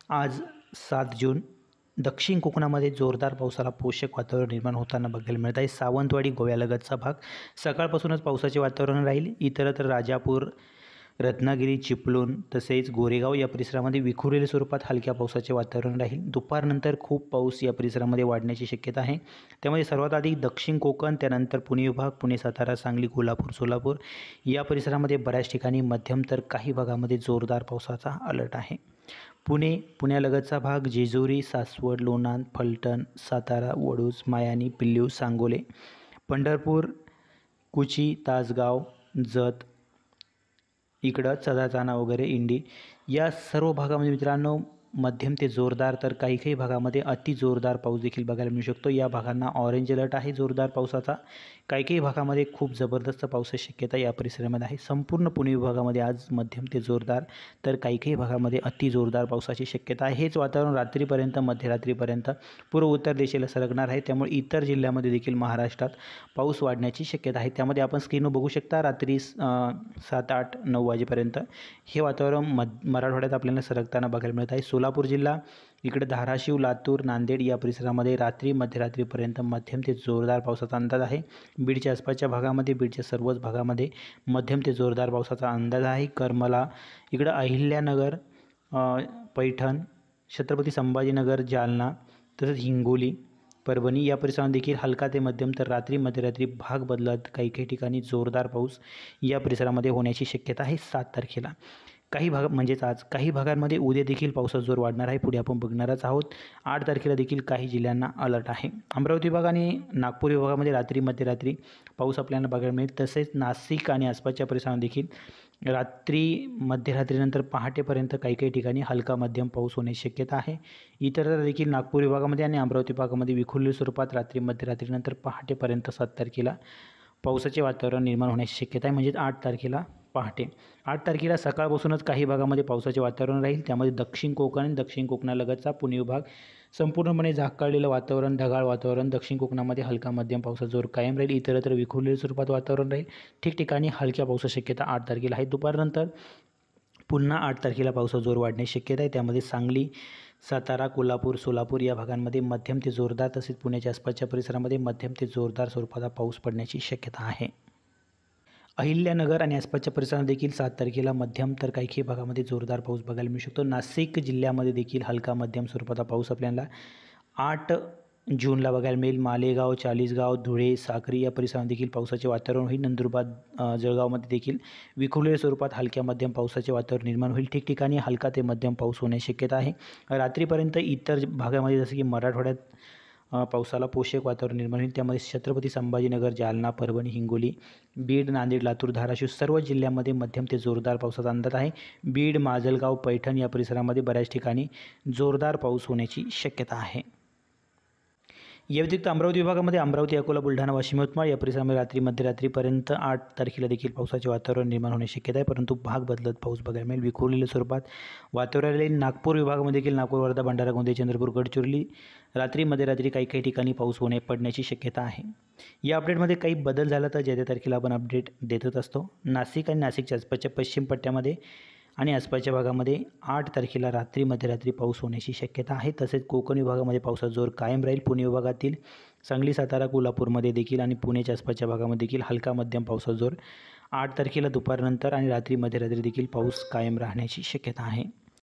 आज 7 जून दक्षिण कोकणामध्ये जोरदार पावसाला पोषक वातावरण निर्माण होताना बघायला मिळत आहे. सावंतवाडी गोव्यालगतचा भाग सकाळपासूनच पावसाचे वातावरण राहील. इतरत्र राजापूर, रत्नागिरी, चिपळूण तसेच गोरेगाव या परिसरामध्ये विखुरलेल्या स्वरूपात हलक्या पावसाचे वातावरण राहील. दुपारनंतर खूप पाऊस या परिसरामध्ये वाढण्याची शक्यता आहे. त्यामध्ये सर्वात आधी दक्षिण कोकण, त्यानंतर पुणे विभाग, पुणे, सातारा, सांगली, कोल्हापूर, सोलापूर या परिसरामध्ये बऱ्याच ठिकाणी मध्यम तर काही भागामध्ये जोरदार पावसाचा अलर्ट आहे. पुण्यालगतचा भाग जेजुरी, सासवड, लोणंद, फलटण, सातारा, वडूज, मायानी, पिल्लू, सांगोले, पंढरपूर, कुची, तासगाव, जत इकडं चदाचाना वगैरे इंडी या सर्व भागामध्ये मित्रांनो मध्यम ते जोरदार तर काही भागामध्ये अति जोरदार पाऊस देखील बघायला मिळू शकतो. या भागांना ऑरेंज अलर्ट आहे जोरदार पावसाचा. काही भागामध्ये खूप जबरदस्त पावसाची शक्यता या परिसरामध्ये आहे. संपूर्ण पुणे विभागामध्ये आज मध्यम ते जोरदार तर काही भागामध्ये अति जोरदार पावसाची शक्यता आहे. हेच वातावरण रात्रीपर्यंत मध्यरात्रीपर्यंत पूर्व उत्तर दिशेला सरकणार आहे. त्यामुळे इतर जिल्ह्यामध्ये देखील महाराष्ट्रात पाऊस वाढण्याची शक्यता आहे. त्यामध्ये आपण स्क्रीनवर बघू शकता रात्री 7, 8, 9 वाजेपर्यंत हे वातावरण मराठवाड्यात आपल्याला सरकताना बघायला मिळत आहे. सोलापूर जिल्हा इकडे धाराशिव, लातूर, नांदेड या परिसरामध्ये रात्री मध्यरात्रीपर्यंत मध्यम ते जोरदार पावसाचा अंदाज आहे. बीडच्या आसपासच्या भागामध्ये, बीडच्या सर्वच भागामध्ये मध्यम ते जोरदार पावसाचा अंदाज आहे. करमाळा इकडं अहिल्यानगर, पैठण, छत्रपती संभाजीनगर, जालना तसेच हिंगोली, परभणी या परिसरामध्ये देखील हलका ते मध्यम तर रात्री मध्यरात्री भाग बदलत काही ठिकाणी जोरदार पाऊस या परिसरामध्ये होण्याची शक्यता आहे 7 तारखेला. काही भाग म्हणजेच आज काही भागांमध्ये उद्या देखील पावसाचा जोर वाढणार आहे. पुढे आपण बघणारच आहोत. 8 तारखेला देखील काही जिल्ह्यांना अलर्ट आहे. अमरावती विभाग आणि नागपूर विभागामध्ये रात्री मध्यरात्री पाऊस आपल्याला बघायला मिळेल. तसेच नाशिक आणि आसपासच्या परिसरामध्ये देखील रात्री मध्यरात्रीनंतर पहाटेपर्यंत काही ठिकाणी हलका मध्यम पाऊस होण्याची शक्यता आहे. इतरत्र देखील नागपूर विभागामध्ये आणि अमरावती विभागामध्ये विखुरलेल्या स्वरूपात रात्री मध्यरात्रीनंतर पहाटेपर्यंत 7 तारखेला पावसाचे वातावरण निर्माण होण्याची शक्यता आहे. म्हणजेच 8 तारखेला पहाटे. 8 तारखेला सकाळपासूनच काही भागामध्ये पावसाचे वातावरण राहील. त्यामध्ये दक्षिण कोकण आणि दक्षिण कोकणालगतचा पुणे विभाग संपूर्णपणे झाकाळलेलं वातावरण, ढगाळ वातावरण. दक्षिण कोकणामध्ये हलका मध्यम पावसाचा जोर कायम राहील. इतरत्र विखुरलेल्या स्वरूपात वातावरण राहील. ठिकठिकाणी हलक्या पावसाची शक्यता 8 तारखेला आहे. दुपारनंतर पुन्हा 8 तारखेला पावसाचा जोर वाढण्याची शक्यता आहे. त्यामध्ये सांगली, सातारा, कोल्हापूर, सोलापूर या भागांमध्ये मध्यम ते जोरदार तसेच पुण्याच्या आसपासच्या परिसरामध्ये मध्यम ते जोरदार स्वरूपाचा पाऊस पडण्याची शक्यता आहे. अहिल्यानगर आणि आसपासच्या परिसरात देखील 7 तारखेला मध्यम तर काही भागामध्ये जोरदार पाऊस बघायला मिळू शकतो. नाशिक जिल्ह्यामध्ये देखील हलका मध्यम स्वरूपाचा पाऊस आपल्याला 8 जूनला बघायला मिळेल. मालेगाव, चाळीसगाव, धुळे, साक्री या परिसरात देखील पावसाचे वातावरण होईल. नंदुरबार, जळगावमध्ये देखील विखुरलेल्या स्वरूपात हलक्या मध्यम पावसाचे वातावरण निर्माण होईल. ठिकठिकाणी हलका ते मध्यम पाऊस होण्याची शक्यता आहे. रात्रीपर्यंत इतर भागामध्ये जसं की मराठवाड्यात पावसाला पोषक वातावरण निर्माण होईल. त्यामध्ये छत्रपती संभाजीनगर, जालना, परभणी, हिंगोली, बीड, नांदेड, लातूर, धाराशिव सर्व जिल्ह्यांमध्ये मध्यम ते जोरदार पावसाचा अंदाज आहे. बीड, माजलगाव, पैठण या परिसरामध्ये बऱ्याच ठिकाणी जोरदार पाऊस होण्याची शक्यता आहे. या व्यतिरिक्त अमरावती विभागामध्ये अमरावती, अकोला, बुलढाणा, वाशिम, यवतमाळ या परिसरामध्ये रात्री मध्यरात्रीपर्यंत 8 तारखेला देखील पावसाचे वातावरण निर्माण होण्याची शक्यता आहे. परंतु भाग बदलत पाऊस बघायला मिळेल. विखुरलेल्या स्वरूपात वातावरण राहील. नागपूर विभागामध्ये देखील नागपूर, वर्धा, भंडारा, गोंदिया, चंद्रपूर, गडचिरोली रात्री मध्यरात्री काही ठिकाणी पाऊस पडण्याची शक्यता आहे. या अपडेटमध्ये काही बदल झाला तर ज्या तारखेला आपण अपडेट देतच असतो. नाशिक आणि नाशिकच्या आसपासच्या पश्चिम पट्ट्यामध्ये आणि आसपासच्या भागामध्ये 8 तारखेला रात्री मध्यरात्री पाऊस होण्याची शक्यता आहे. तसेच कोकण विभागामध्ये पावसाचा जोर कायम राहील. पुणे विभागातील सांगली, सातारा, कोल्हापूरमध्ये देखील आणि पुण्याच्या आसपासच्या भागामध्ये देखील हलका मध्यम पावसाचा जोर 8 तारखेला दुपारनंतर आणि रात्री मध्यरात्री देखील पाऊस कायम राहण्याची शक्यता आहे.